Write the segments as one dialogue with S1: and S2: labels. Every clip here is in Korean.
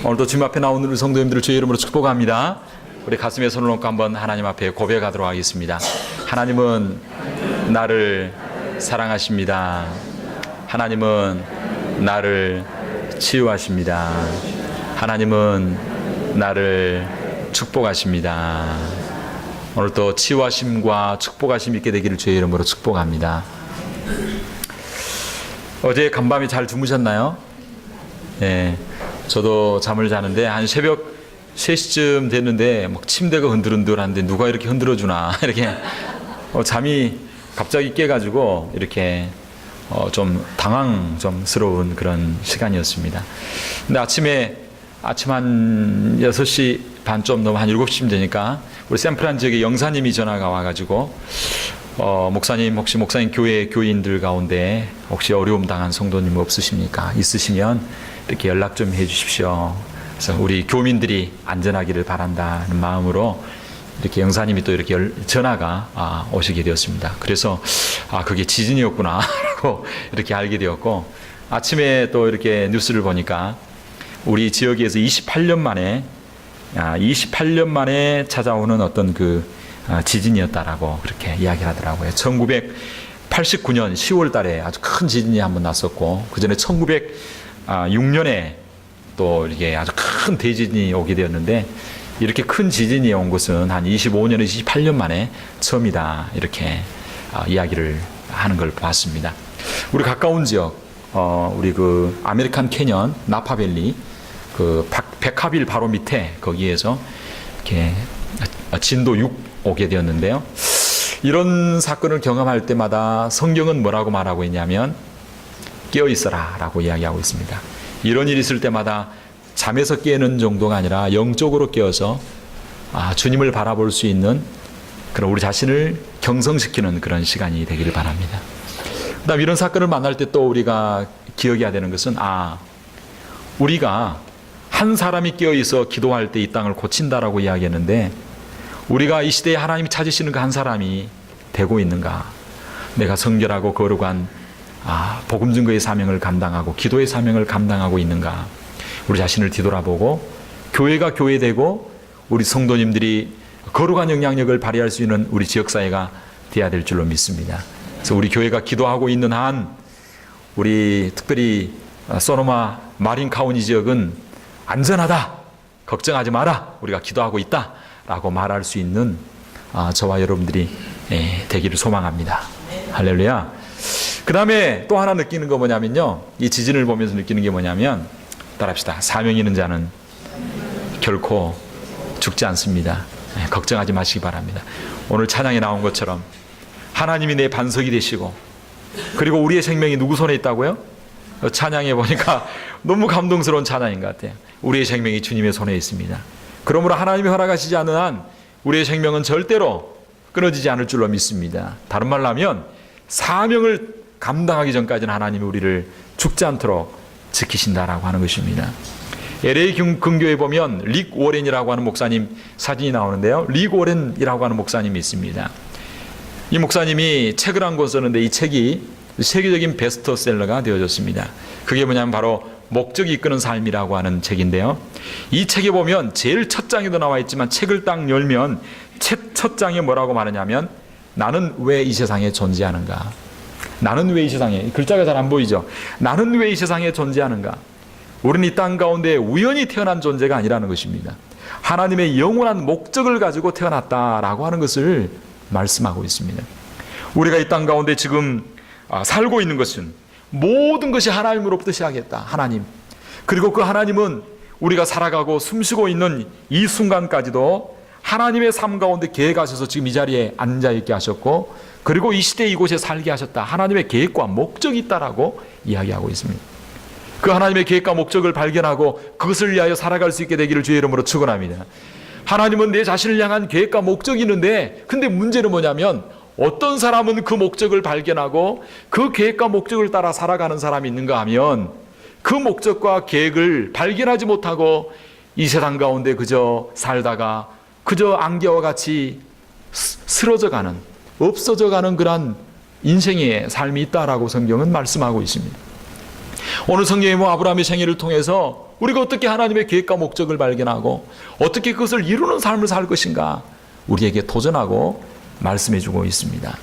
S1: 오늘도 주님 앞에 나온 우리 성도님들을 주의 이름으로 축복합니다. 우리 가슴에 손을 얹고 한번 하나님 앞에 고백하도록 하겠습니다. 하나님은 나를 사랑하십니다. 하나님은 나를 치유하십니다. 하나님은 나를 축복하십니다. 오늘도 치유하심과 축복하심 있게 되기를 주의 이름으로 축복합니다. 어제 간밤에 잘 주무셨나요? 네, 저도 잠을 자는데 한 새벽 3시쯤 됐는데 막 침대가 흔들흔들한데 누가 이렇게 흔들어주나 이렇게 잠이 갑자기 깨가지고 이렇게 좀 당황스러운 그런 시간이었습니다. 근데 아침 한 6시 반쯤 넘어 한 7시쯤 되니까 우리 샌프란 지역에 영사님이 전화가 와가지고 목사님 혹시 목사님 교회 교인들 가운데 혹시 어려움 당한 성도님 없으십니까? 있으시면 이렇게 연락 좀 해주십시오. 그래서 우리 교민들이 안전하기를 바란다는 마음으로 이렇게 영사님이 또 이렇게 전화가 오시게 되었습니다. 그래서 그게 지진이었구나 라고 이렇게 알게 되었고, 아침에 또 이렇게 뉴스를 보니까 우리 지역에서 28년 만에 찾아오는 어떤 그 지진이었다라고 그렇게 이야기를 하더라고요. 1989년 10월 달에 아주 큰 지진이 한번 났었고, 그 전에 1906년에 또 이렇게 아주 큰 대지진이 오게 되었는데, 이렇게 큰 지진이 온 것은 한 25년, 28년 만에 처음이다. 이렇게 이야기를 하는 걸 봤습니다. 우리 가까운 지역, 우리 그 아메리칸 캐년, 나파밸리, 그 백합일 바로 밑에 거기에서 이렇게 진도 6 오게 되었는데요. 이런 사건을 경험할 때마다 성경은 뭐라고 말하고 있냐면 깨어 있어라 라고 이야기하고 있습니다. 이런 일이 있을 때마다 잠에서 깨는 정도가 아니라 영적으로 깨어서 주님을 바라볼 수 있는 그런 우리 자신을 경성시키는 그런 시간이 되기를 바랍니다. 그다음 이런 사건을 만날 때 또 우리가 기억해야 되는 것은 우리가 한 사람이 깨어 있어 기도할 때 이 땅을 고친다라고 이야기했는데, 우리가 이 시대에 하나님이 찾으시는 그 한 사람이 되고 있는가? 내가 성결하고 거룩한 복음 증거의 사명을 감당하고 기도의 사명을 감당하고 있는가? 우리 자신을 뒤돌아보고 교회가 교회되고 우리 성도님들이 거룩한 영향력을 발휘할 수 있는 우리 지역사회가 되어야 될 줄로 믿습니다. 그래서 우리 교회가 기도하고 있는 한 우리 특별히 소노마 마린 카운티 지역은 안전하다, 걱정하지 마라, 우리가 기도하고 있다 라고 말할 수 있는 저와 여러분들이 되기를 소망합니다. 할렐루야. 그 다음에 또 하나 느끼는 거 뭐냐면요, 이 지진을 보면서 느끼는 게 뭐냐면, 따라합시다. 사명 있는 자는 결코 죽지 않습니다. 걱정하지 마시기 바랍니다. 오늘 찬양에 나온 것처럼 하나님이 내 반석이 되시고, 그리고 우리의 생명이 누구 손에 있다고요? 찬양에 보니까 너무 감동스러운 찬양인 것 같아요. 우리의 생명이 주님의 손에 있습니다. 그러므로 하나님이 허락하시지 않는 한 우리의 생명은 절대로 끊어지지 않을 줄로 믿습니다. 다른 말로 하면 사명을 감당하기 전까지는 하나님이 우리를 죽지 않도록 지키신다라고 하는 것입니다. LA 근교에 보면 릭 워렌이라고 하는 목사님 사진이 나오는데요. 릭 워렌이라고 하는 목사님이 있습니다. 이 목사님이 책을 한 권 썼는데 이 책이 세계적인 베스트셀러가 되어졌습니다. 그게 뭐냐면 바로 목적이 이끄는 삶이라고 하는 책인데요. 이 책에 보면 제일 첫 장에도 나와 있지만 책을 딱 열면 첫 장에 뭐라고 말하냐면, 나는 왜 이 세상에 존재하는가? 나는 왜 이 세상에, 글자가 잘 안 보이죠? 나는 왜 이 세상에 존재하는가? 우리는 이 땅 가운데 우연히 태어난 존재가 아니라는 것입니다. 하나님의 영원한 목적을 가지고 태어났다라고 하는 것을 말씀하고 있습니다. 우리가 이 땅 가운데 지금 살고 있는 것은 모든 것이 하나님으로부터 시작했다. 하나님. 그리고 그 하나님은 우리가 살아가고 숨쉬고 있는 이 순간까지도 하나님의 삶 가운데 계획하셔서 지금 이 자리에 앉아있게 하셨고, 그리고 이 시대 이곳에 살게 하셨다. 하나님의 계획과 목적이 있다라고 이야기하고 있습니다. 그 하나님의 계획과 목적을 발견하고 그것을 위하여 살아갈 수 있게 되기를 주의 이름으로 축원합니다. 하나님은 내 자신을 향한 계획과 목적이 있는데, 근데 문제는 뭐냐면 어떤 사람은 그 목적을 발견하고 그 계획과 목적을 따라 살아가는 사람이 있는가 하면, 그 목적과 계획을 발견하지 못하고 이 세상 가운데 그저 살다가 그저 안개와 같이 쓰러져가는, 없어져가는 그런 인생의 삶이 있다라고 성경은 말씀하고 있습니다. 오늘 성경에 아브라함의 생애를 통해서 우리가 어떻게 하나님의 계획과 목적을 발견하고 어떻게 그것을 이루는 삶을 살 것인가 우리에게 도전하고 말씀해 주고 있습니다.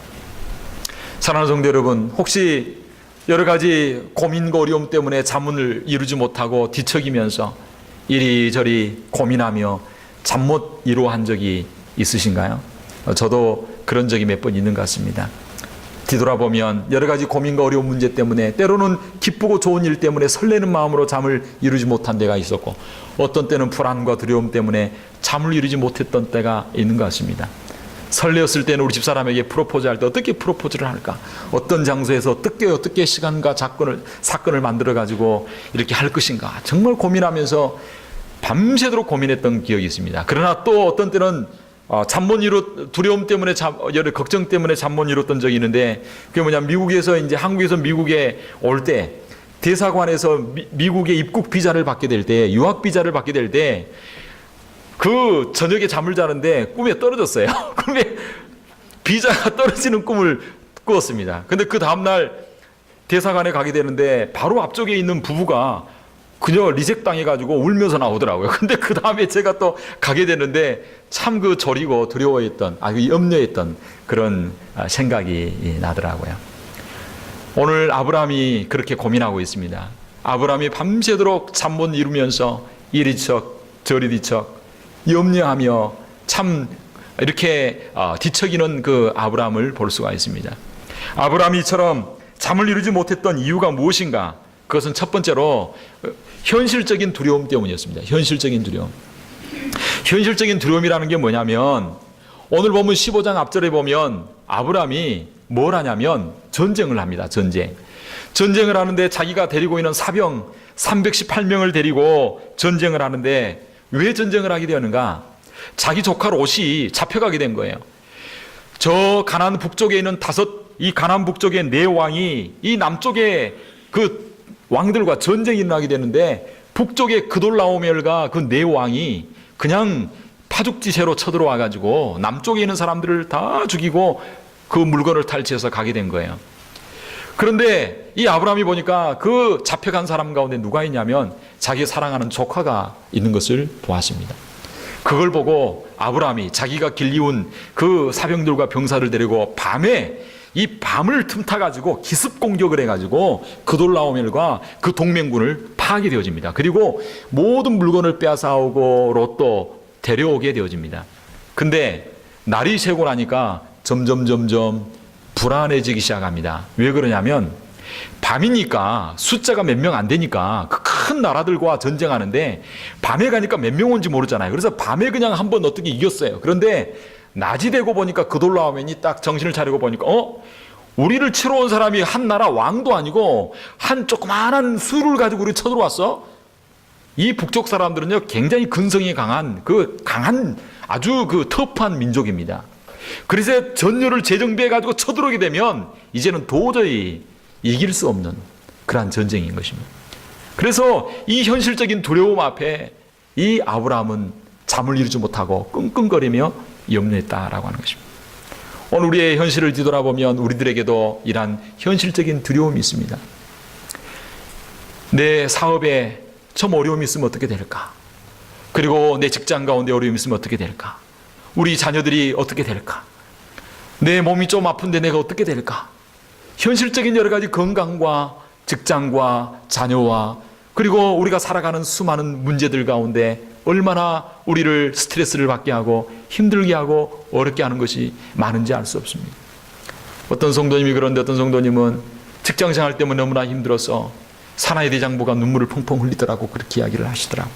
S1: 사랑하는 성도 여러분, 혹시 여러 가지 고민과 어려움 때문에 잠을 이루지 못하고 뒤척이면서 이리저리 고민하며 잠 못 이루어 한 적이 있으신가요? 저도 그런 적이 몇 번 있는 것 같습니다. 뒤돌아보면 여러 가지 고민과 어려운 문제 때문에 때로는 기쁘고 좋은 일 때문에 설레는 마음으로 잠을 이루지 못한 때가 있었고 어떤 때는 불안과 두려움 때문에 잠을 이루지 못했던 때가 있는 것 같습니다. 설레었을 때는 우리 집사람에게 프로포즈 할 때 어떻게 프로포즈를 할까? 어떤 장소에서 어떻게 시간과 사건을 만들어 가지고 이렇게 할 것인가? 정말 고민하면서 밤새도록 고민했던 기억이 있습니다. 그러나 또 어떤 때는 두려움 때문에 여러 걱정 때문에 잠 못 이뤘던 적이 있는데 그게 뭐냐, 한국에서 미국에 올 때 대사관에서 미국의 입국 비자를 받게 될 때, 유학 비자를 받게 될 때 그 저녁에 잠을 자는데 꿈에 떨어졌어요. 꿈에 비자가 떨어지는 꿈을 꾸었습니다. 근데 그 다음날 대사관에 가게 되는데 바로 앞쪽에 있는 부부가 그녀 리젝 당해가지고 울면서 나오더라고요. 근데 그 다음에 제가 또 가게 되는데 참 그 저리고 두려워했던, 염려했던 그런 생각이 나더라고요. 오늘 아브라함이 그렇게 고민하고 있습니다. 아브라함이 밤새도록 잠 못 이루면서 이리척 저리뒤척 염려하며 참 이렇게 뒤척이는 그 아브라함을 볼 수가 있습니다. 아브라함이 이처럼 잠을 이루지 못했던 이유가 무엇인가? 그것은 첫 번째로 현실적인 두려움 때문이었습니다. 현실적인 두려움. 현실적인 두려움이라는 게 뭐냐면 오늘 보면 15장 앞절에 보면 아브라함이 뭘 하냐면 전쟁을 합니다. 전쟁을 하는데 자기가 데리고 있는 사병 318명을 데리고 전쟁을 하는데 왜 전쟁을 하게 되었는가? 자기 조카 롯이 잡혀가게 된 거예요. 저 가나안 북쪽에 있는 이 가나안 북쪽의 네 왕이 이 남쪽에 그 왕들과 전쟁이 일어나게 되는데 북쪽의 그돌라오멜과 그 네 왕이 그냥 파죽지세로 쳐들어와 가지고 남쪽에 있는 사람들을 다 죽이고 그 물건을 탈취해서 가게 된 거예요. 그런데 이 아브라함이 보니까 그 잡혀간 사람 가운데 누가 있냐면 자기 사랑하는 조카가 있는 것을 보았습니다. 그걸 보고 아브라함이 자기가 길리운 그 사병들과 병사를 데리고 밤에 이 밤을 틈타가지고 기습 공격을 해가지고 그돌라오멜과 그 동맹군을 파하게 되어집니다. 그리고 모든 물건을 빼앗아오고 롯도 데려오게 되어집니다. 근데 날이 새고 나니까 점점 불안해지기 시작합니다. 왜 그러냐면 밤이니까 숫자가 몇 명 안 되니까 그 큰 나라들과 전쟁하는데 밤에 가니까 몇 명 온지 모르잖아요. 그래서 밤에 그냥 한번 어떻게 이겼어요. 그런데 낮이 되고 보니까 그돌라오멜이 딱 정신을 차리고 보니까 우리를 치러 온 사람이 한 나라 왕도 아니고 한 조그마한 수를 가지고 우리 쳐들어왔어? 이 북쪽 사람들은요 굉장히 근성이 강한 아주 그 터프한 민족입니다. 그래서 전열을 재정비해 가지고 쳐들어오게 되면 이제는 도저히 이길 수 없는 그러한 전쟁인 것입니다. 그래서 이 현실적인 두려움 앞에 이 아브라함은 잠을 이루지 못하고 끙끙거리며 염려했다라고 하는 것입니다. 오늘 우리의 현실을 뒤돌아보면 우리들에게도 이러한 현실적인 두려움이 있습니다. 내 사업에 좀 어려움이 있으면 어떻게 될까? 그리고 내 직장 가운데 어려움이 있으면 어떻게 될까? 우리 자녀들이 어떻게 될까? 내 몸이 좀 아픈데 내가 어떻게 될까? 현실적인 여러 가지 건강과 직장과 자녀와 그리고 우리가 살아가는 수많은 문제들 가운데 얼마나 우리를 스트레스를 받게 하고 힘들게 하고 어렵게 하는 것이 많은지 알 수 없습니다. 어떤 성도님이 그런데 어떤 성도님은 직장생활 때문에 너무나 힘들어서 사나이 대장부가 눈물을 펑펑 흘리더라고 그렇게 이야기를 하시더라고.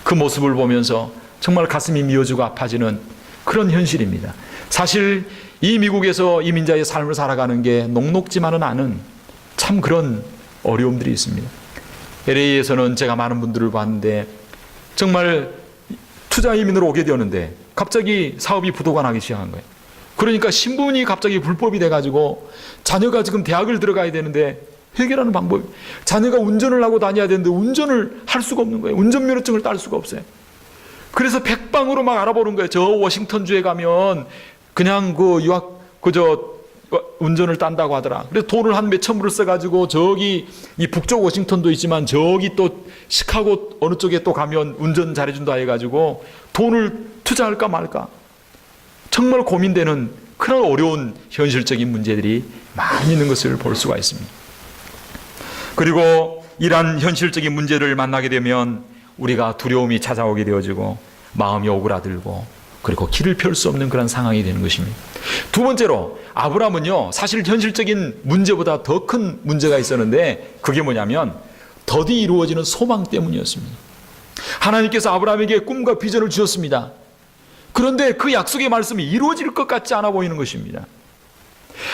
S1: 그 모습을 보면서 정말 가슴이 미어지고 아파지는 그런 현실입니다. 사실 이 미국에서 이민자의 삶을 살아가는 게 녹록지만은 않은 참 그런 어려움들이 있습니다. LA에서는 제가 많은 분들을 봤는데 정말 투자 이민으로 오게 되었는데 갑자기 사업이 부도가 나기 시작한 거예요. 그러니까 신분이 갑자기 불법이 돼가지고 자녀가 지금 대학을 들어가야 되는데 해결하는 방법이 자녀가 운전을 하고 다녀야 되는데 운전을 할 수가 없는 거예요. 운전면허증을 딸 수가 없어요. 그래서 백방으로 막 알아보는 거예요. 저 워싱턴주에 가면 그냥 운전을 딴다고 하더라. 그래서 돈을 한 몇천 불을 써가지고 저기 이 북쪽 워싱턴도 있지만 저기 또 시카고 어느 쪽에 또 가면 운전 잘해준다 해가지고 돈을 투자할까 말까 정말 고민되는 그런 어려운 현실적인 문제들이 많이 있는 것을 볼 수가 있습니다. 그리고 이러한 현실적인 문제를 만나게 되면 우리가 두려움이 찾아오게 되어지고 마음이 오그라들고 그리고 길을 펼 수 없는 그런 상황이 되는 것입니다. 두 번째로 아브라함은요, 사실 현실적인 문제보다 더 큰 문제가 있었는데 그게 뭐냐면 더디 이루어지는 소망 때문이었습니다. 하나님께서 아브라함에게 꿈과 비전을 주셨습니다. 그런데 그 약속의 말씀이 이루어질 것 같지 않아 보이는 것입니다.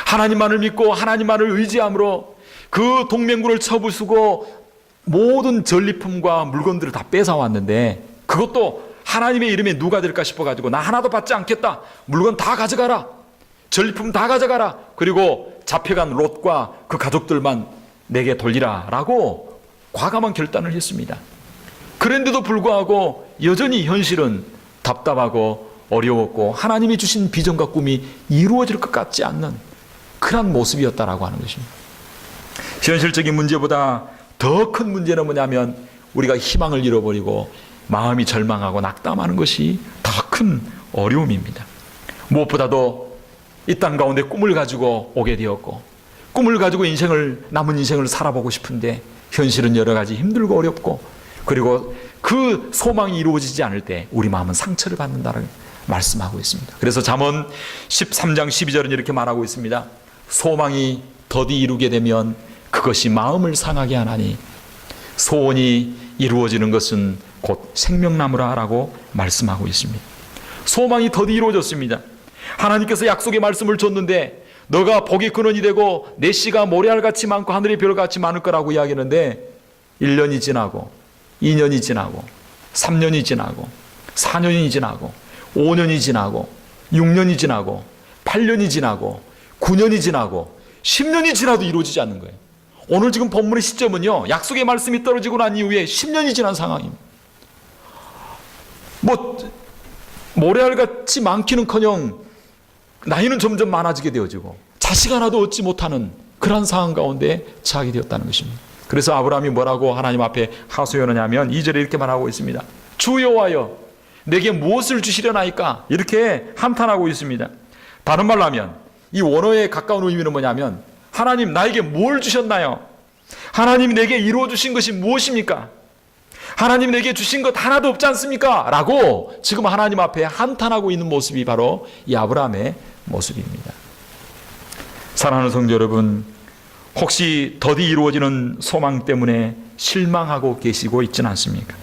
S1: 하나님만을 믿고 하나님만을 의지함으로 그 동맹군을 쳐부수고 모든 전리품과 물건들을 다 뺏어왔는데 그것도 하나님의 이름에 누가 될까 싶어가지고 나 하나도 받지 않겠다. 물건 다 가져가라. 전리품 다 가져가라. 그리고 잡혀간 롯과 그 가족들만 내게 돌리라 라고 과감한 결단을 했습니다. 그런데도 불구하고 여전히 현실은 답답하고 어려웠고 하나님이 주신 비전과 꿈이 이루어질 것 같지 않는 그런 모습이었다라고 하는 것입니다. 현실적인 문제보다 더 큰 문제는 뭐냐면 우리가 희망을 잃어버리고 마음이 절망하고 낙담하는 것이 더 큰 어려움입니다. 무엇보다도 이 땅 가운데 꿈을 가지고 오게 되었고 꿈을 가지고 남은 인생을 살아보고 싶은데 현실은 여러 가지 힘들고 어렵고 그리고 그 소망이 이루어지지 않을 때 우리 마음은 상처를 받는다는 말씀하고 있습니다. 그래서 잠언 13장 12절은 이렇게 말하고 있습니다. 소망이 더디 이루게 되면 그것이 마음을 상하게 하나니 소원이 이루어지는 것은 곧 생명나무라 라고 말씀하고 있습니다. 소망이 더디 이루어졌습니다. 하나님께서 약속의 말씀을 줬는데 너가 복의 근원이 되고 내 씨가 모래알같이 많고 하늘의 별같이 많을 거라고 이야기했는데 1년이 지나고 2년이 지나고 3년이 지나고 4년이 지나고 5년이 지나고 6년이 지나고 8년이 지나고 9년이 지나고 10년이 지나도 이루어지지 않는 거예요. 오늘 지금 본문의 시점은요, 약속의 말씀이 떨어지고 난 이후에 10년이 지난 상황입니다. 모래알같이 많기는커녕 나이는 점점 많아지게 되어지고 자식 하나도 얻지 못하는 그런 상황 가운데 처하게 되었다는 것입니다. 그래서 아브라함이 뭐라고 하나님 앞에 하소연하냐면 2절에 이렇게 말하고 있습니다. 주 여호와여 내게 무엇을 주시려나이까 이렇게 한탄하고 있습니다. 다른 말로 하면 이 원어에 가까운 의미는 뭐냐면 하나님 나에게 뭘 주셨나요? 하나님이 내게 이루어 주신 것이 무엇입니까? 하나님 내게 주신 것 하나도 없지 않습니까? 라고 지금 하나님 앞에 한탄하고 있는 모습이 바로 이 아브라함의 모습입니다. 사랑하는 성도 여러분, 혹시 더디 이루어지는 소망 때문에 실망하고 계시고 있지는 않습니까?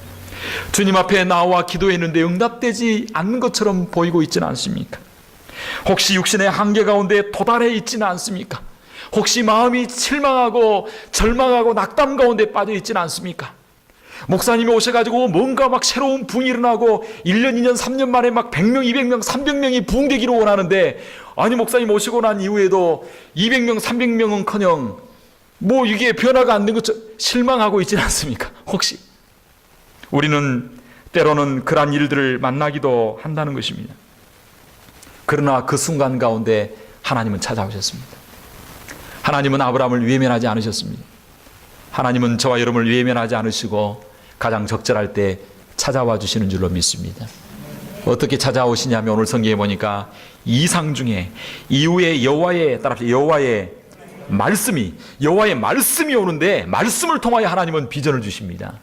S1: 주님 앞에 나와 기도했는데 응답되지 않는 것처럼 보이고 있지는 않습니까? 혹시 육신의 한계 가운데 도달해 있지는 않습니까? 혹시 마음이 실망하고 절망하고 낙담 가운데 빠져 있지는 않습니까? 목사님이 오셔가지고 뭔가 막 새로운 부흥이 일어나고 1년, 2년, 3년 만에 막 100명, 200명, 300명이 부흥되기를 원하는데 아니 목사님 오시고 난 이후에도 200명, 300명은커녕 뭐 이게 변화가 안 된 것처럼 실망하고 있지는 않습니까? 혹시 우리는 때로는 그러한 일들을 만나기도 한다는 것입니다. 그러나 그 순간 가운데 하나님은 찾아오셨습니다. 하나님은 아브라함을 외면하지 않으셨습니다. 하나님은 저와 여러분을 외면하지 않으시고 가장 적절할 때 찾아와 주시는 줄로 믿습니다. 어떻게 찾아오시냐면 오늘 성경에 보니까 이상 중에 이후에 여호와의 말씀이 오는데 말씀을 통하여 하나님은 비전을 주십니다.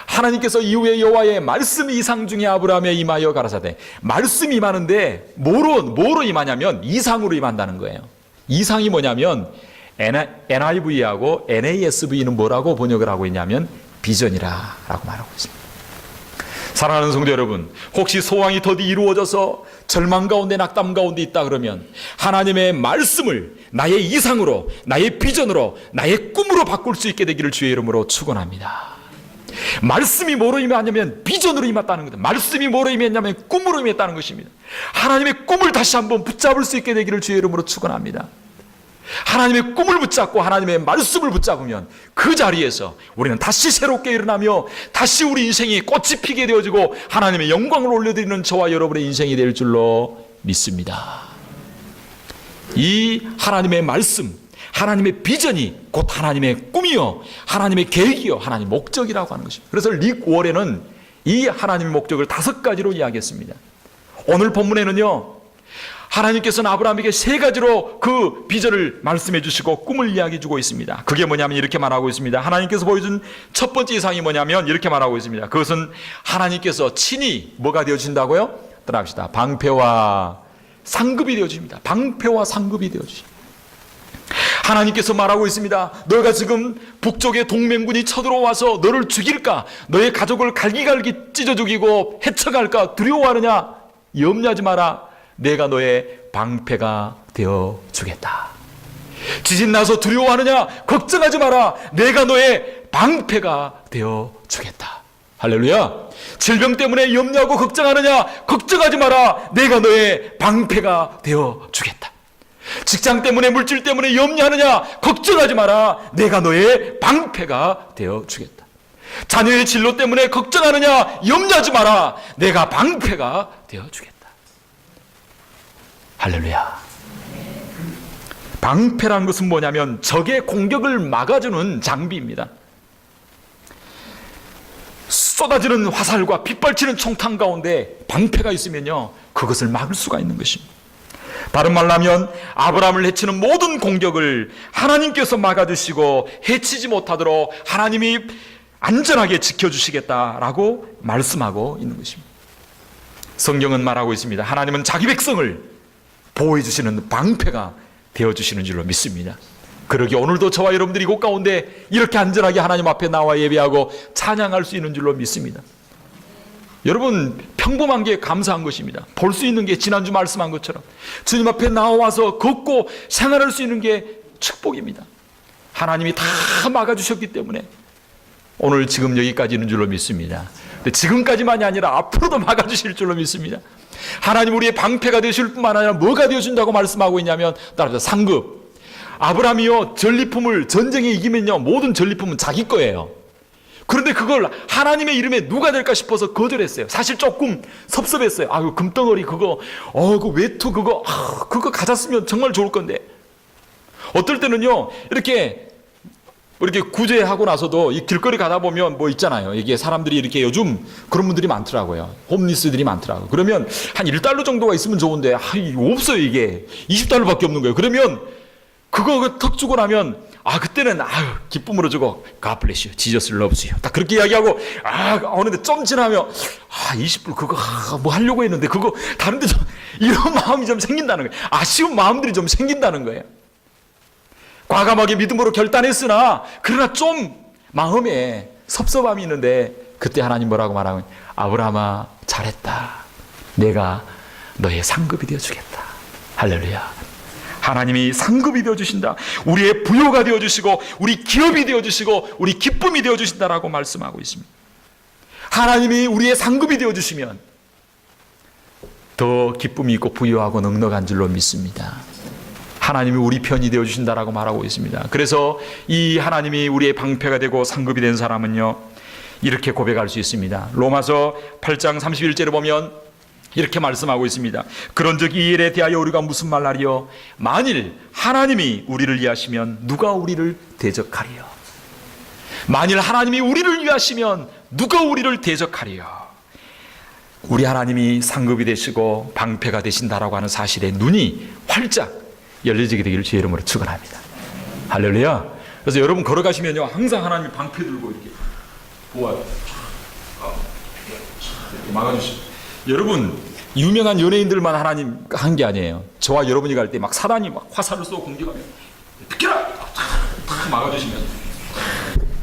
S1: 하나님께서 이후에 여호와의 말씀이 이상 중에 아브라함에 임하여 가라사대 말씀이 임하는데 뭐로 임하냐면 이상으로 임한다는 거예요. 이상이 뭐냐면 NIV하고 NASV는 뭐라고 번역을 하고 있냐면 비전이라 라고 말하고 있습니다. 사랑하는 성도 여러분, 혹시 소망이 더디 이루어져서 절망 가운데 낙담 가운데 있다 그러면 하나님의 말씀을 나의 이상으로 나의 비전으로 나의 꿈으로 바꿀 수 있게 되기를 주의 이름으로 축원합니다. 말씀이 뭐로 임하냐면 비전으로 임했다는 겁니다. 말씀이 뭐로 임했냐면 꿈으로 임했다는 것입니다. 하나님의 꿈을 다시 한번 붙잡을 수 있게 되기를 주의 이름으로 축원합니다. 하나님의 꿈을 붙잡고 하나님의 말씀을 붙잡으면 그 자리에서 우리는 다시 새롭게 일어나며 다시 우리 인생이 꽃이 피게 되어지고 하나님의 영광을 올려드리는 저와 여러분의 인생이 될 줄로 믿습니다. 이 하나님의 말씀, 하나님의 비전이 곧 하나님의 꿈이요, 하나님의 계획이요, 하나님의 목적이라고 하는 것입니다. 그래서 릭 워렌은 이 하나님의 목적을 5가지로 이야기했습니다. 오늘 본문에는요, 하나님께서는 아브라함에게 3가지로 그 비전을 말씀해 주시고 꿈을 이야기해 주고 있습니다. 그게 뭐냐면 이렇게 말하고 있습니다. 하나님께서 보여준 첫 번째 이상이 뭐냐면 이렇게 말하고 있습니다. 그것은 하나님께서 친히 뭐가 되어주신다고요? 따라합시다. 방패와 상급이 되어줍니다. 방패와 상급이 되어주십니다. 하나님께서 말하고 있습니다. 너가 지금 북쪽의 동맹군이 쳐들어와서 너를 죽일까? 너의 가족을 갈기갈기 찢어 죽이고 해쳐갈까? 두려워하느냐? 염려하지 마라. 내가 너의 방패가 되어 주겠다. 지진 나서 두려워하느냐? 걱정하지 마라. 내가 너의 방패가 되어 주겠다. 할렐루야. 질병 때문에 염려하고 걱정하느냐? 걱정하지 마라. 내가 너의 방패가 되어 주겠다. 직장 때문에 물질 때문에 염려하느냐? 걱정하지 마라. 내가 너의 방패가 되어 주겠다. 자녀의 진로 때문에 걱정하느냐? 염려하지 마라. 내가 방패가 되어 주겠다. 할렐루야. 방패라는 것은 뭐냐면 적의 공격을 막아주는 장비입니다. 쏟아지는 화살과 빗발치는 총탄 가운데 방패가 있으면요, 그것을 막을 수가 있는 것입니다. 다른 말로 하면 아브라함을 해치는 모든 공격을 하나님께서 막아주시고 해치지 못하도록 하나님이 안전하게 지켜주시겠다라고 말씀하고 있는 것입니다. 성경은 말하고 있습니다. 하나님은 자기 백성을 보호해 주시는 방패가 되어주시는 줄로 믿습니다. 그러기 오늘도 저와 여러분들이 이곳 가운데 이렇게 안전하게 하나님 앞에 나와 예배하고 찬양할 수 있는 줄로 믿습니다. 여러분, 평범한 게 감사한 것입니다. 볼 수 있는 게 지난주 말씀한 것처럼 주님 앞에 나와서 걷고 생활할 수 있는 게 축복입니다. 하나님이 다 막아주셨기 때문에 오늘 지금 여기까지 있는 줄로 믿습니다. 근데 지금까지만이 아니라 앞으로도 막아주실 줄로 믿습니다. 하나님 우리의 방패가 되실 뿐만 아니라 뭐가 되어준다고 말씀하고 있냐면 따라서 상급. 아브라함이요, 전리품을 전쟁에 이기면요, 모든 전리품은 자기 거예요. 그런데 그걸 하나님의 이름에 누가 될까 싶어서 거절했어요. 사실 조금 섭섭했어요. 아유, 금덩어리 그거, 그 외투 그거, 그거 가졌으면 정말 좋을 건데. 어떨 때는요, 이렇게 구제하고 나서도 이 길거리 가다 보면 뭐 있잖아요. 이게 사람들이 이렇게 요즘 그런 분들이 많더라고요. 홈리스들이 많더라고요. 그러면 한 1달러 정도가 있으면 좋은데, 없어요, 이게. 20달러밖에 없는 거예요. 그러면 그거 턱 주고 나면, 그때는, 기쁨으로 주고, God bless you, Jesus loves you. 딱 그렇게 이야기하고, 어느데 좀 지나면, 20불 그거, 뭐 하려고 했는데, 그거, 다른데 좀, 이런 마음이 좀 생긴다는 거예요. 아쉬운 마음들이 좀 생긴다는 거예요. 과감하게 믿음으로 결단했으나 그러나 좀 마음에 섭섭함이 있는데 그때 하나님 뭐라고 말하면 아브라함아 잘했다. 내가 너의 상급이 되어주겠다. 할렐루야. 하나님이 상급이 되어주신다. 우리의 부요가 되어주시고 우리 기업이 되어주시고 우리 기쁨이 되어주신다라고 말씀하고 있습니다. 하나님이 우리의 상급이 되어주시면 더 기쁨이 있고 부요하고 넉넉한 줄로 믿습니다. 하나님이 우리 편이 되어주신다라고 말하고 있습니다. 그래서 이 하나님이 우리의 방패가 되고 상급이 된 사람은요, 이렇게 고백할 수 있습니다. 로마서 8장 31절에 보면 이렇게 말씀하고 있습니다. 그런즉 이 일에 대하여 우리가 무슨 말하리요? 만일 하나님이 우리를 위하시면 누가 우리를 대적하리요? 만일 하나님이 우리를 위하시면 누가 우리를 대적하리요? 우리 하나님이 상급이 되시고 방패가 되신다라고 하는 사실에 눈이 활짝 열려지게 되기를 주의 이름으로 축원합니다. 할렐루야. 그래서 여러분 걸어가시면요, 항상 하나님이 방패 들고 이렇게 보아요. 이렇게 막아주시고. 여러분, 유명한 연예인들만 하나님 한 게 아니에요. 저와 여러분이 갈 때 막 사단이 막 화살을 쏘고 공격하면 비켜라! 탁 막아주시면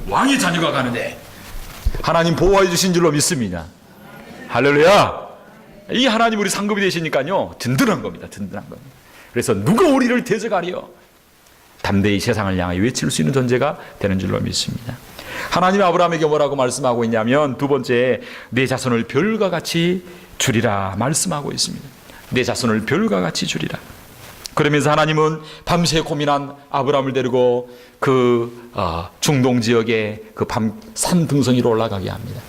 S1: 왕의 자녀가 가는데 하나님 보호해 주신 줄로 믿습니다. 할렐루야. 이 하나님 우리 상급이 되시니까요, 든든한 겁니다. 든든한 겁니다. 그래서 누가 우리를 대적하리요? 담대히 세상을 향하여 외칠 수 있는 존재가 되는 줄로 믿습니다. 하나님이 아브라함에게 뭐라고 말씀하고 있냐면 두 번째, 내 자손을 별과 같이 주리라 말씀하고 있습니다. 내 자손을 별과 같이 주리라. 그러면서 하나님은 밤새 고민한 아브라함을 데리고 그 중동 지역의 그 산 등성이로 올라가게 합니다.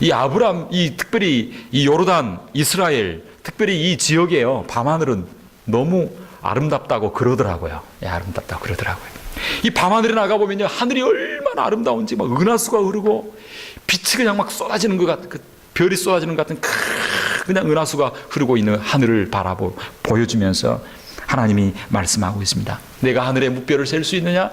S1: 이 아브라함, 특별히 이 요르단, 이스라엘, 특별히 이 지역에요, 밤하늘은 너무 아름답다고 그러더라고요. 예, 아름답다고 그러더라고요. 이 밤하늘에 나가보면요, 하늘이 얼마나 아름다운지 막 은하수가 흐르고 빛이 그냥 막 쏟아지는 것 같은, 그 별이 쏟아지는 것 같은 그냥 은하수가 흐르고 있는 하늘을 보여주면서 하나님이 말씀하고 있습니다. 내가 하늘의 묵별을 셀 수 있느냐?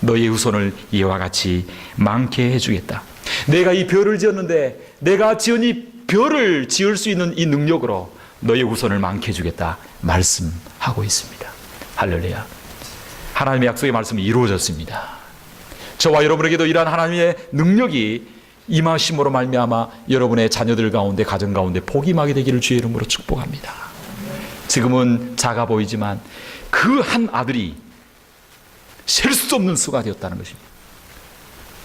S1: 너의 후손을 이와 같이 많게 해주겠다. 내가 이 별을 지었는데 내가 지은 이 별을 지을 수 있는 이 능력으로 너의 후손을 많게 해주겠다 말씀하고 있습니다. 할렐루야. 하나님의 약속의 말씀이 이루어졌습니다. 저와 여러분에게도 이러한 하나님의 능력이 임하심으로 말미암아 여러분의 자녀들 가운데, 가정 가운데 복이 임하게 되기를 주의 이름으로 축복합니다. 지금은 작아 보이지만 그 한 아들이 셀 수 없는 수가 되었다는 것입니다.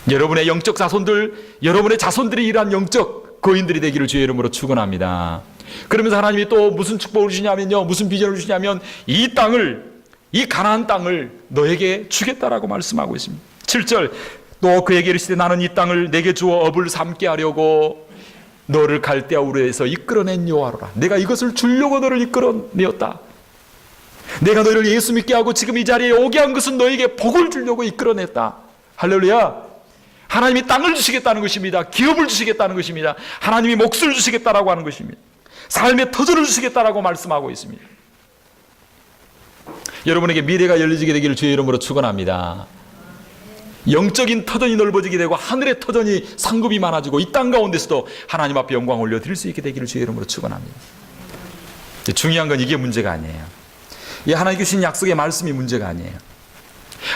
S1: 여러분의 영적 자손들, 여러분의 자손들이 이러한 영적 거인들이 되기를 주의 이름으로 축원합니다. 그러면서 하나님이 또 무슨 축복을 주시냐면요, 무슨 비전을 주시냐면 이 땅을, 이 가나안 땅을 너에게 주겠다라고 말씀하고 있습니다. 7절, 또 그에게 이르시되 나는 이 땅을 내게 주어 업을 삼게 하려고 너를 갈대아 우르에서 이끌어낸 여호와로라. 내가 이것을 주려고 너를 이끌어내었다. 내가 너희를 예수 믿게 하고 지금 이 자리에 오게 한 것은 너에게 복을 주려고 이끌어냈다. 할렐루야. 하나님이 땅을 주시겠다는 것입니다. 기업을 주시겠다는 것입니다. 하나님이 몫을 주시겠다라고 하는 것입니다. 삶의 터전을 주시겠다라고 말씀하고 있습니다. 여러분에게 미래가 열리게 되기를 주의 이름으로 축원합니다. 영적인 터전이 넓어지게 되고 하늘의 터전이 상급이 많아지고 이 땅 가운데서도 하나님 앞에 영광을 올려드릴 수 있게 되기를 주의 이름으로 축원합니다. 중요한 건 이게 문제가 아니에요. 이 하나님 주신 약속의 말씀이 문제가 아니에요.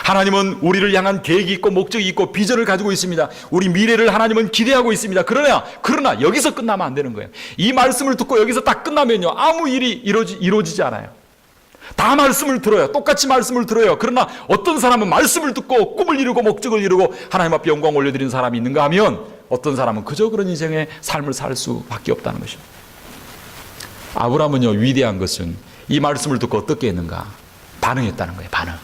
S1: 하나님은 우리를 향한 계획이 있고 목적이 있고 비전을 가지고 있습니다. 우리 미래를 하나님은 기대하고 있습니다. 그러나 여기서 끝나면 안 되는 거예요. 이 말씀을 듣고 여기서 딱 끝나면요, 아무 일이 이루어지지 않아요. 다 말씀을 들어요. 똑같이 말씀을 들어요. 그러나 어떤 사람은 말씀을 듣고 꿈을 이루고 목적을 이루고 하나님 앞에 영광을 올려드리는 사람이 있는가 하면 어떤 사람은 그저 그런 인생의 삶을 살 수밖에 없다는 것입니다. 아브라함은요, 위대한 것은 이 말씀을 듣고 어떻게 했는가? 반응했다는 거예요. 반응.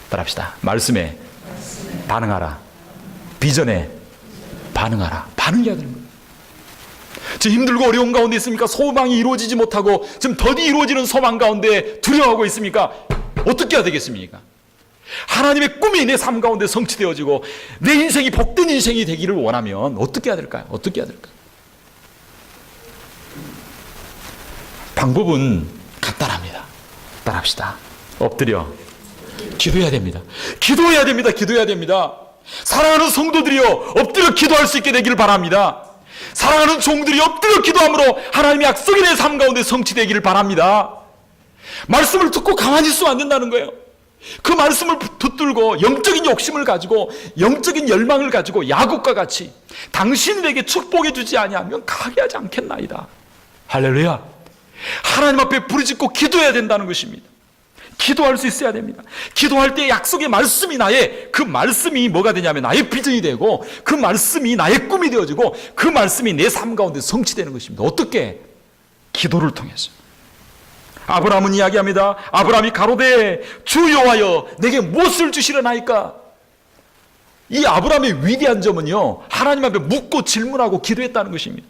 S1: 따라합시다. 말씀에 반응하라. 비전에 반응하라. 반응해야 되는 거예요. 지금 힘들고 어려운 가운데 있습니까? 소망이 이루어지지 못하고 지금 더디 이루어지는 소망 가운데 두려워하고 있습니까? 어떻게 해야 되겠습니까? 하나님의 꿈이 내 삶 가운데 성취되어지고 내 인생이 복된 인생이 되기를 원하면 어떻게 해야 될까요? 어떻게 해야 될까요? 방법은 간단합니다. 따라합시다. 엎드려 기도해야 됩니다. 기도해야 됩니다. 기도해야 됩니다. 사랑하는 성도들이여, 엎드려 기도할 수 있게 되기를 바랍니다. 사랑하는 종들이 엎드려 기도함으로 하나님의 약속이 내 삶 가운데 성취되기를 바랍니다. 말씀을 듣고 가만히 있으면 안 된다는 거예요. 그 말씀을 붙들고 영적인 욕심을 가지고 영적인 열망을 가지고 야곱과 같이 당신에게 축복해 주지 아니하면 가게 하지 않겠나이다. 할렐루야. 하나님 앞에 부르짖고 기도해야 된다는 것입니다. 기도할 수 있어야 됩니다. 기도할 때 약속의 말씀이 그 말씀이 뭐가 되냐면 나의 비전이 되고 그 말씀이 나의 꿈이 되어지고 그 말씀이 내 삶 가운데 성취되는 것입니다. 어떻게? 기도를 통해서. 아브라함은 이야기합니다. 아브라함이 가로되 주 여호와여 내게 무엇을 주시려나이까? 이 아브라함의 위대한 점은요, 하나님 앞에 묻고 질문하고 기도했다는 것입니다.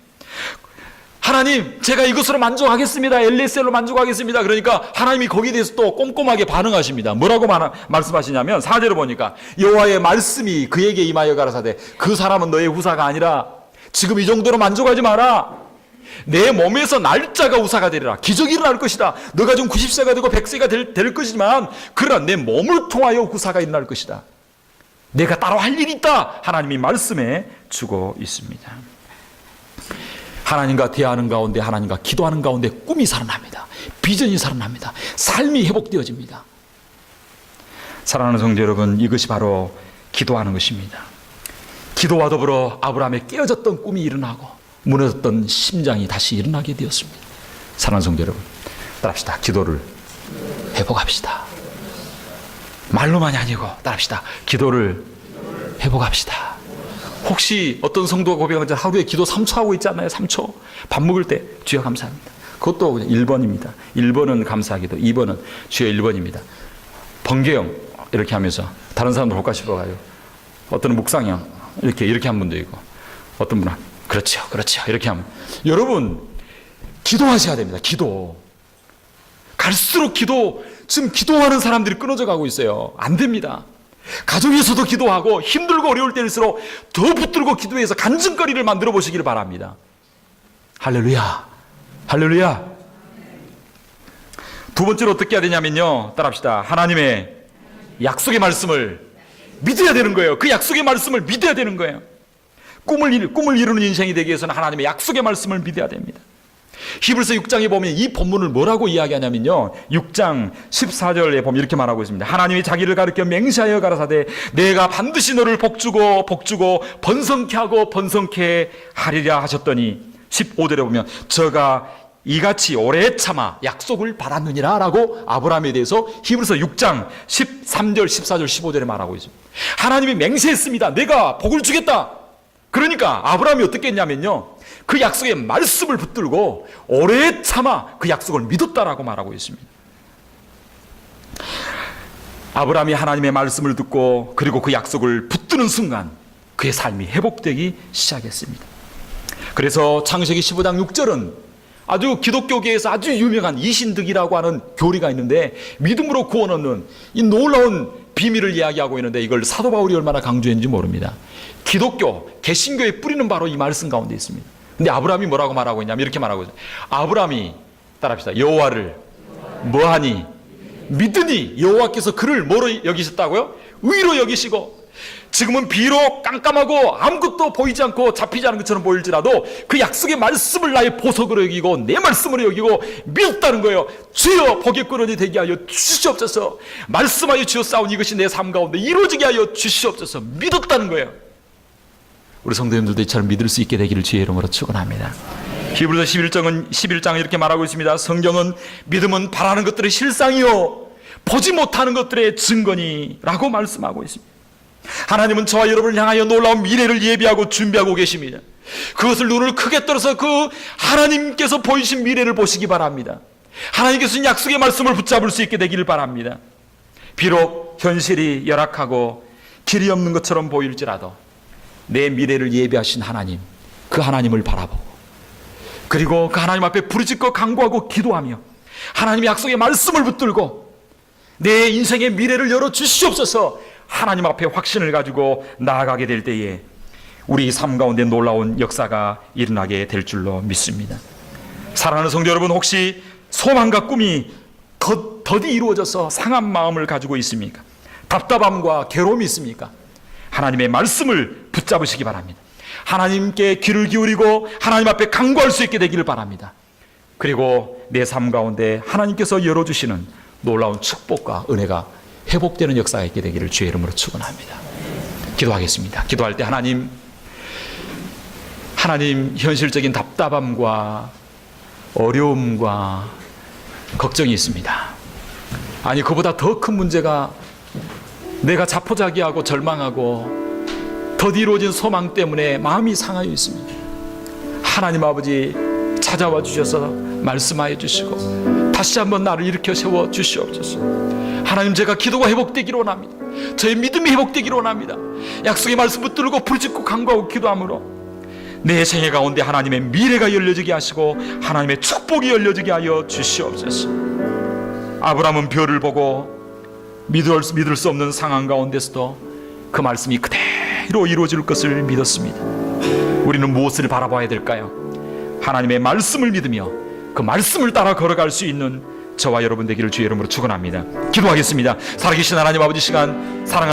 S1: 하나님, 제가 이것으로 만족하겠습니다. 엘리셀로 만족하겠습니다. 그러니까 하나님이 거기에 대해서 또 꼼꼼하게 반응하십니다. 뭐라고 말씀하시냐면 4절을 보니까 여호와의 말씀이 그에게 임하여 가라사대 그 사람은 너의 후사가 아니라 지금 이 정도로 만족하지 마라. 내 몸에서 날짜가 후사가 되리라. 기적이 일어날 것이다. 너가 좀 90세가 되고 100세가 될 것이지만 그러나 내 몸을 통하여 후사가 일어날 것이다. 내가 따로 할 일이 있다. 하나님이 말씀해 주고 있습니다. 하나님과 대화하는 가운데, 하나님과 기도하는 가운데 꿈이 살아납니다. 비전이 살아납니다. 삶이 회복되어집니다. 사랑하는 성도 여러분, 이것이 바로 기도하는 것입니다. 기도와 더불어 아브라함의 깨어졌던 꿈이 일어나고 무너졌던 심장이 다시 일어나게 되었습니다. 사랑하는 성도 여러분, 따라합시다. 기도를 회복합시다. 말로만이 아니고 따라합시다. 기도를 회복합시다. 혹시 어떤 성도가 고백한 것처럼 하루에 기도 3초 하고 있지 않나요? 3초. 밥 먹을 때 주여 감사합니다. 그것도 1번입니다. 1번은 감사하기도, 2번은 주여 1번입니다. 번개형 이렇게 하면서 다른 사람들 볼까 싶어가지고 어떤 묵상형 이렇게 한 분도 있고 어떤 분은 그렇죠 이렇게 하면, 여러분 기도하셔야 됩니다. 기도 갈수록 기도 지금 기도하는 사람들이 끊어져 가고 있어요. 안 됩니다. 가정에서도 기도하고 힘들고 어려울 때일수록 더 붙들고 기도해서 간증거리를 만들어 보시기를 바랍니다. 할렐루야, 할렐루야. 두 번째로 어떻게 해야 되냐면요, 따라합시다. 하나님의 약속의 말씀을 믿어야 되는 거예요. 그 약속의 말씀을 믿어야 되는 거예요. 꿈을 이루는 인생이 되기 위해서는 하나님의 약속의 말씀을 믿어야 됩니다. 히브리서 6장에 보면 이 본문을 뭐라고 이야기하냐면요, 6장 14절에 보면 이렇게 말하고 있습니다. 하나님이 자기를 가르쳐 맹세하여 가라사대 내가 반드시 너를 복주고 번성케 하고 번성케 하리라 하셨더니 15절에 보면 저가 이같이 오래 참아 약속을 받았느니라 라고 아브라함에 대해서 히브리서 6장 13절 14절 15절에 말하고 있습니다. 하나님이 맹세했습니다. 내가 복을 주겠다. 그러니까 아브라함이 어떻게 했냐면요, 그 약속의 말씀을 붙들고 오래 참아 그 약속을 믿었다라고 말하고 있습니다. 아브라함이 하나님의 말씀을 듣고 그리고 그 약속을 붙드는 순간 그의 삶이 회복되기 시작했습니다. 그래서 창세기 15장 6절은 아주 기독교계에서 아주 유명한 이신득이라고 하는 교리가 있는데, 믿음으로 구원 얻는 이 놀라운 비밀을 이야기하고 있는데, 이걸 사도 바울이 얼마나 강조했는지 모릅니다. 기독교, 개신교의 뿌리는 바로 이 말씀 가운데 있습니다. 근데 아브라함이 뭐라고 말하고 있냐면 이렇게 말하고 있어요. 아브라함이, 따라합시다, 여호와를 뭐하니? 믿으니 여호와께서 그를 뭐로 여기셨다고요? 의로 여기시고, 지금은 비록 깜깜하고 아무것도 보이지 않고 잡히지 않은 것처럼 보일지라도 그 약속의 말씀을 나의 보석으로 여기고 내 말씀으로 여기고 믿었다는 거예요. 주여 복의 근원이 되게 하여 주시옵소서. 말씀하여 주옵사오니 이것이 내 삶 가운데 이루어지게 하여 주시옵소서. 믿었다는 거예요. 우리 성도님들도 이처럼 믿을 수 있게 되기를 주의 이름으로 축원합니다. 히브리서 11장은 이렇게 말하고 있습니다. 성경은 믿음은 바라는 것들의 실상이요 보지 못하는 것들의 증거니라고 말씀하고 있습니다. 하나님은 저와 여러분을 향하여 놀라운 미래를 예비하고 준비하고 계십니다. 그것을 눈을 크게 떨어서 그 하나님께서 보이신 미래를 보시기 바랍니다. 하나님께서 약속의 말씀을 붙잡을 수 있게 되기를 바랍니다. 비록 현실이 열악하고 길이 없는 것처럼 보일지라도 내 미래를 예비하신 하나님, 그 하나님을 바라보고 그리고 그 하나님 앞에 부르짖고 간구하고 기도하며 하나님의 약속의 말씀을 붙들고 내 인생의 미래를 열어주시옵소서. 하나님 앞에 확신을 가지고 나아가게 될 때에 우리 삶 가운데 놀라운 역사가 일어나게 될 줄로 믿습니다. 사랑하는 성도 여러분, 혹시 소망과 꿈이 더디 이루어져서 상한 마음을 가지고 있습니까? 답답함과 괴로움이 있습니까? 하나님의 말씀을 붙잡으시기 바랍니다. 하나님께 귀를 기울이고 하나님 앞에 간구할 수 있게 되기를 바랍니다. 그리고 내 삶 가운데 하나님께서 열어주시는 놀라운 축복과 은혜가 회복되는 역사가 있게 되기를 주의 이름으로 축원합니다. 기도하겠습니다. 기도할 때 하나님 현실적인 답답함과 어려움과 걱정이 있습니다. 아니, 그보다 더 큰 문제가 내가 자포자기하고 절망하고 더디 이루어진 소망 때문에 마음이 상하여 있습니다. 하나님 아버지 찾아와 주셔서 말씀하여 주시고 다시 한번 나를 일으켜 세워 주시옵소서. 하나님, 제가 기도가 회복되기를 원합니다. 저의 믿음이 회복되기를 원합니다. 약속의 말씀 붙들고 부르짖고 간구하고 기도함으로 내 생애 가운데 하나님의 미래가 열려지게 하시고 하나님의 축복이 열려지게 하여 주시옵소서. 아브라함은 별을 보고 믿을 수 없는 상황 가운데서도 그 말씀이 그대로 이루어질 것을 믿었습니다. 우리는 무엇을 바라봐야 될까요? 하나님의 말씀을 믿으며 그 말씀을 따라 걸어갈 수 있는 저와 여러분 되기를 주의 이름으로 축원합니다. 기도하겠습니다. 살아계신 하나님 아버지, 시간 사랑하는